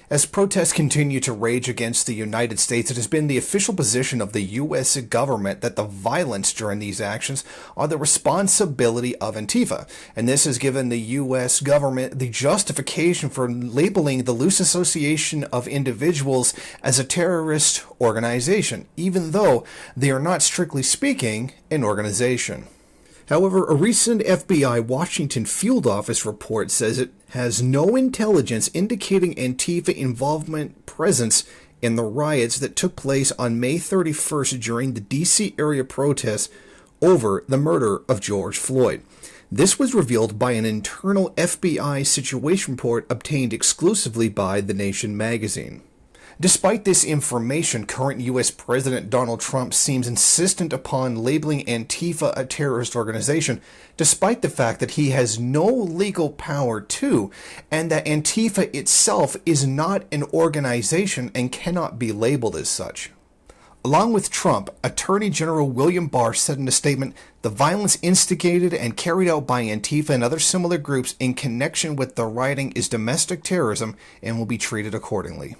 As protests continue to rage against the United States, it has been the official position of the U.S. government that the violence during these actions are the responsibility of Antifa. And this has given the U.S. government the justification for labeling the loose association of individuals as a terrorist organization, even though they are not, strictly speaking, an organization. However, a recent FBI Washington field office report says it has no intelligence indicating Antifa involvement presence in the riots that took place on May 31st during the D.C. area protests over the murder of George Floyd. This was revealed by an internal FBI situation report obtained exclusively by The Nation magazine. Despite this information, current U.S. President Donald Trump seems insistent upon labeling Antifa a terrorist organization, despite the fact that he has no legal power to, and that Antifa itself is not an organization and cannot be labeled as such. Along with Trump, Attorney General William Barr said in a statement, "The violence instigated and carried out by Antifa and other similar groups in connection with the rioting is domestic terrorism and will be treated accordingly."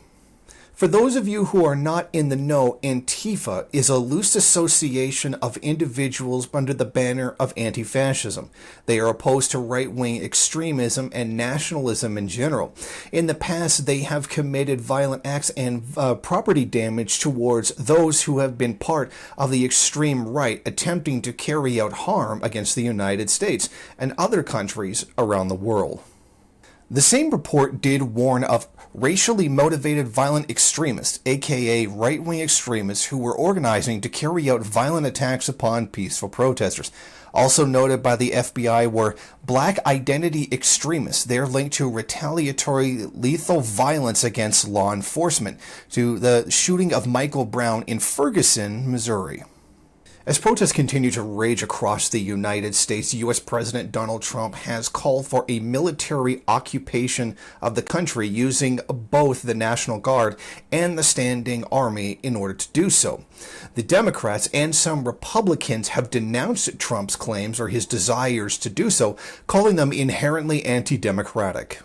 For those of you who are not in the know, Antifa is a loose association of individuals under the banner of anti-fascism. They are opposed to right-wing extremism and nationalism in general. In the past, they have committed violent acts and property damage towards those who have been part of the extreme right, attempting to carry out harm against the United States and other countries around the world. The same report did warn of racially motivated violent extremists, aka right-wing extremists, who were organizing to carry out violent attacks upon peaceful protesters. Also noted by the FBI were black identity extremists. They're linked to retaliatory lethal violence against law enforcement, to the shooting of Michael Brown in Ferguson, Missouri. As protests continue to rage across the United States, U.S. President Donald Trump has called for a military occupation of the country using both the National Guard and the Standing Army in order to do so. The Democrats and some Republicans have denounced Trump's claims or his desires to do so, calling them inherently anti-democratic.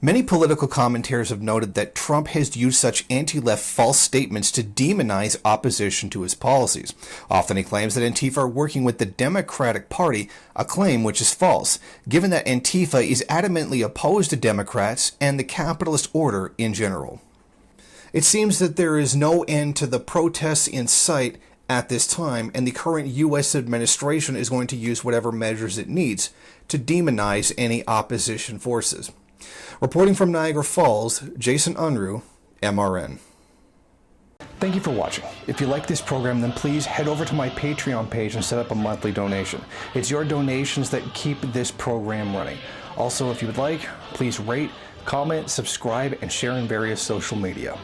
Many political commentators have noted that Trump has used such anti-left false statements to demonize opposition to his policies. Often he claims that Antifa are working with the Democratic Party, a claim which is false, given that Antifa is adamantly opposed to Democrats and the capitalist order in general. It seems that there is no end to the protests in sight at this time, and the current U.S. administration is going to use whatever measures it needs to demonize any opposition forces. Reporting from Niagara Falls, Jason Unruhe, MRN. Thank you for watching. If you like this program, then please head over to my Patreon page and set up a monthly donation. It's your donations that keep this program running. Also, if you would like, please rate, comment, subscribe, and share in various social media.